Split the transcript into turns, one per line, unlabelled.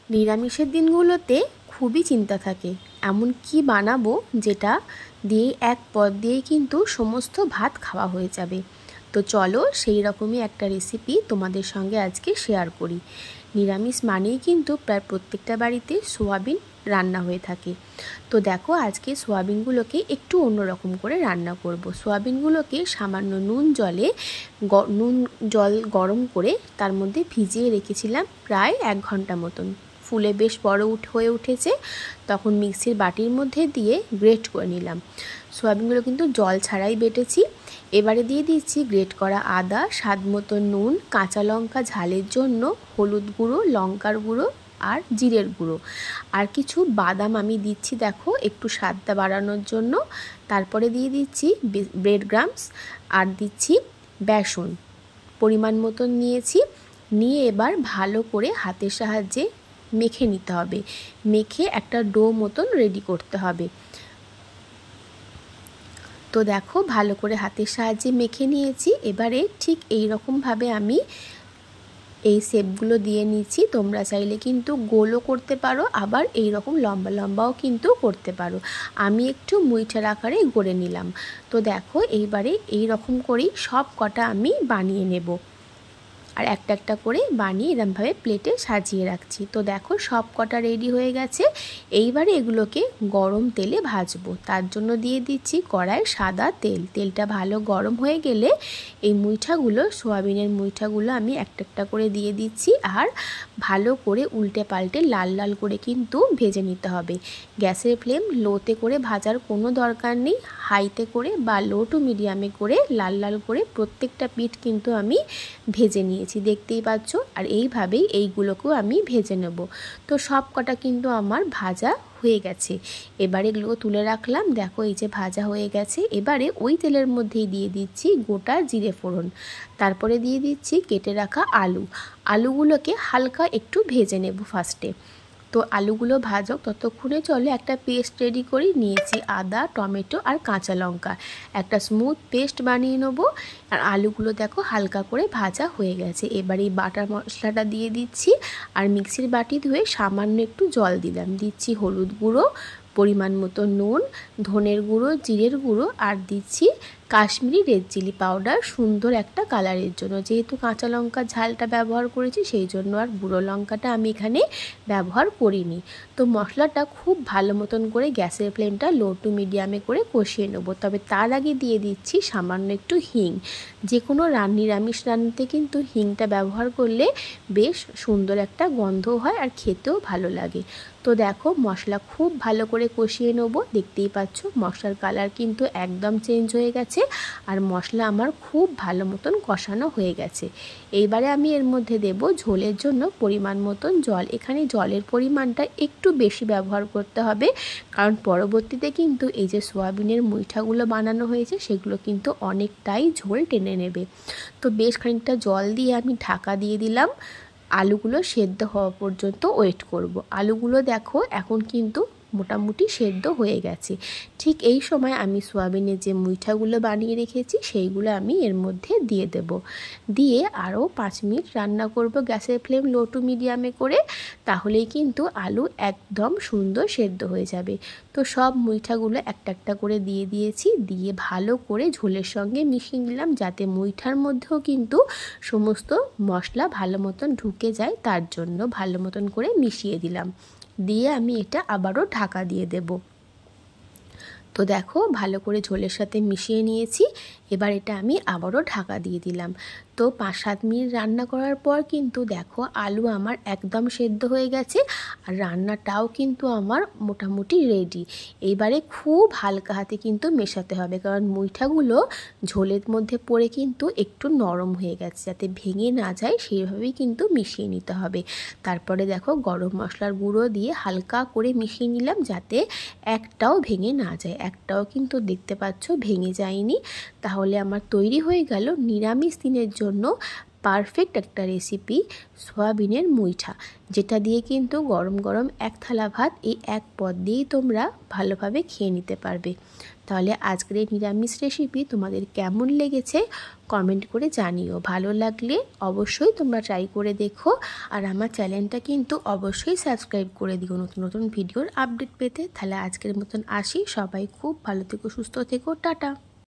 নিরামিষের দিনগুলোতে খুবই চিন্তা থাকে এমন কি বানাবো যেটা দিয়ে এক পদ দিয়েই কিন্তু সমস্ত ভাত খাওয়া হয়ে যাবে। তো চলো সেই রকমই একটা রেসিপি তোমাদের সঙ্গে আজকে শেয়ার করি। নিরামিষ মানেই কিন্তু প্রায় প্রত্যেকটা বাড়িতে সোয়াবিন রান্না হয়ে থাকে। তো দেখো আজকে সোয়াবিনগুলোকে একটু অন্যরকম করে রান্না করব। সোয়াবিনগুলোকে সামান্য নুন জল গরম করে তার মধ্যে ভিজিয়ে রেখেছিলাম প্রায় 1 ঘন্টা মতন। ফুলে বেশ বড় হয়ে উঠেছে, তখন মিক্সির বাটির মধ্যে দিয়ে গ্রেট করে নিলাম। সোয়াবিনগুলো কিন্তু জল ছাড়াই বেটেছি। এবারে দিয়ে দিচ্ছি গ্রেট করা আদা, স্বাদ মতো নুন, কাঁচা লঙ্কা ঝালের জন্য, হলুদ গুঁড়ো, লঙ্কার গুঁড়ো আর জিরের গুঁড়ো, আর কিছু বাদাম আমি দিচ্ছি দেখো একটু স্বাদটা বাড়ানোর জন্য। তারপরে দিয়ে দিচ্ছি ব্রেড ক্রাম্বস আর দিচ্ছি বেসন পরিমাণ মতন নিয়েছি। নিয়ে এবার ভালো করে হাতের সাহায্যে মেখে নিতে হবে। মেখে একটা ডো মতন রেডি করতে হবে। তো দেখো ভালো করে হাতের সাহায্যে মেখে নিয়েছি। এবারে ঠিক এই রকমভাবে আমি এই শেপগুলো দিয়ে নিচ্ছি। তোমরা চাইলে কিন্তু গোলও করতে পারো, আবার এই রকম লম্বা লম্বাও কিন্তু করতে পারো। আমি একটু মুইঠার আকারে গড়ে নিলাম। তো দেখো এইবারে এই রকম করেই সব কটা আমি বানিয়ে নেব, আর একটা একটা করে বানিয়ে এরমভাবে প্লেটে সাজিয়ে রাখছি। তো দেখো সব কটা রেডি হয়ে গেছে। এইবারে এগুলোকে গরম তেলে ভাজবো। তার জন্য দিয়ে দিচ্ছি কড়ায় সাদা তেল। তেলটা ভালো গরম হয়ে গেলে এই মুইঠাগুলো, সোয়াবিনের মুইঠাগুলো আমি একটা একটা করে দিয়ে দিচ্ছি, আর ভালো করে উল্টে পাল্টে লাল লাল করে কিন্তু ভেজে নিতে হবে। গ্যাসের ফ্লেম লোতে করে ভাজার কোনো দরকার নেই, হাইতে করে বা লো টু মিডিয়ামে করে লাল লাল করে প্রত্যেকটা পিঠ কিন্তু আমি ভেজে নিয়েছি, দেখতেই পাচ্ছ। আর এইভাবেই এইগুলোকেও আমি ভেজে নেব। তো সব কটা কিন্তু আমার ভাজা হয়ে গেছে। এবারে এগুলো তুলে রাখলাম। দেখো এই যে ভাজা হয়ে গেছে। এবারে ওই তেলের মধ্যেই দিয়ে দিচ্ছি গোটা জিরে ফোড়ন। তারপরে দিয়ে দিচ্ছি কেটে রাখা আলুগুলোকে হালকা একটু ভেজে নেব ফার্স্টে। তো আলুগুলো ভাজক ততক্ষণে চলো একটা পেস্ট রেডি করে নিয়েছি। আদা, টমেটো আর কাঁচা লঙ্কা একটা স্মুথ পেস্ট বানিয়ে নেবো। আর আলুগুলো দেখো হালকা করে ভাজা হয়ে গেছে। এবার এই বাটার মশলাটা দিয়ে দিচ্ছি, আর মিক্সির বাটি ধুয়ে সামান্য একটু জল দিলাম। দিচ্ছি হলুদ গুঁড়ো, পরিমাণ মতো নুন, ধনের গুঁড়ো, জিরের গুঁড়ো, আর দিচ্ছি কাশ্মীরি রেড চিলি পাউডার সুন্দর একটা কালারের জন্য। যেহেতু কাঁচা লঙ্কার ঝালটা ব্যবহার করেছি সেই জন্য আর গুঁড়ো লঙ্কাটা আমি এখানে ব্যবহার করিনি। তো মশলাটা খুব ভালো মতন করে গ্যাসের ফ্লেমটা লো টু মিডিয়ামে করে কষিয়ে নেব। তবে তার আগে দিয়ে দিচ্ছি সামান্য একটু হিং। যে কোনো নিরামিষ রান্নাতে কিন্তু হিংটা ব্যবহার করলে বেশ সুন্দর একটা গন্ধ হয় আর খেতেও ভালো লাগে। তো দেখো মশলা খুব ভালো করে কষিয়ে নেব। দেখতেই পাচ্ছ মশলার কালার কিন্তু একদম চেঞ্জ হয়ে গেছে, আর মশলা আমার খুব ভালো মতন কষানো হয়ে গেছে। এইবারে আমি এর মধ্যে দেব ঝোলের জন্য পরিমাণ মতন জল। এখানে জলের পরিমাণটা একটু বেশি ব্যবহার করতে হবে, কারণ পরবর্তীতে কিন্তু এই যে সোয়াবিনের মুইঠাগুলো বানানো হয়েছে সেগুলো কিন্তু অনেকটাই ঝোল টেনে নেবে। তো বেশ খানিকটা জল দিয়ে আমি ঢাকা দিয়ে দিলাম। আলুগুলো সেদ্ধ হওয়া পর্যন্ত ওয়েট করব। আলুগুলো দেখো এখন কিন্তু মোটামুটি সেদ্ধ হয়ে গেছে। ঠিক এই সময় আমি সোয়াবিনের যে মুইঠাগুলো বানিয়ে রেখেছি সেইগুলো আমি এর মধ্যে দিয়ে দেব। দিয়ে আরও 5 মিনিট রান্না করব গ্যাসের ফ্লেম লো টু মিডিয়ামে করে। তাহলেই কিন্তু আলু একদম সুন্দর সেদ্ধ হয়ে যাবে। তো সব মুইঠাগুলো একটা একটা করে দিয়ে দিয়েছি। দিয়ে ভালো করে ঝোলের সঙ্গে মিশিয়ে নিলাম, যাতে মুইঠার মধ্যেও কিন্তু সমস্ত মশলা ভালো মতন ঢুকে যায়, তার জন্য ভালো মতন করে মিশিয়ে দিলাম। দিয়ে আমি এটা আবারও ঢাকা দিয়ে দেব। তো দেখো ভালো করে ঝোলের সাথে মিশিয়ে নিয়েছি। এবার এটা আমি আবারও ঢাকা দিয়ে দিলাম। তো 5-7 মিনিট রান্না করার পর কিন্তু দেখো আলু আমার একদম সেদ্ধ হয়ে গেছে, আর রান্নাটাও কিন্তু আমার মোটামুটি রেডি। এইবারে খুব হালকা হাতে কিন্তু মেশাতে হবে, কারণ মুইঠাগুলো ঝোলের মধ্যে পড়ে কিন্তু একটু নরম হয়ে গেছে, যাতে ভেঙে না যায় সেইভাবেই কিন্তু মিশিয়ে নিতে হবে। তারপরে দেখো গরম মশলার গুঁড়ো দিয়ে হালকা করে মিশিয়ে নিলাম, যাতে একটাও ভেঙে না যায়। একটাও কিন্তু দেখতে পাচ্ছ ভেঙে যায়নি। তাহলে আমার তৈরি হয়ে গেল নিরামিষ দিনের জন্য পারফেক্ট একটা রেসিপি, সোয়াবিনের মুইঠা, যেটা দিয়ে কিন্তু গরম গরম এক থালা ভাত এই এক পদ দিয়েই তোমরা ভালোভাবে খেয়ে নিতে পারবে। তাহলে আজকের এই নিরামিষ রেসিপি তোমাদের কেমন লেগেছে কমেন্ট করে জানিও। ভালো লাগলে অবশ্যই তোমরা ট্রাই করে দেখো, আর আমার চ্যানেলটা কিন্তু অবশ্যই সাবস্ক্রাইব করে দিও নতুন নতুন ভিডিওর আপডেট পেতে। তাহলে আজকের মতন আসি, সবাই খুব ভালো থেকো, সুস্থ থেকো, টাটা।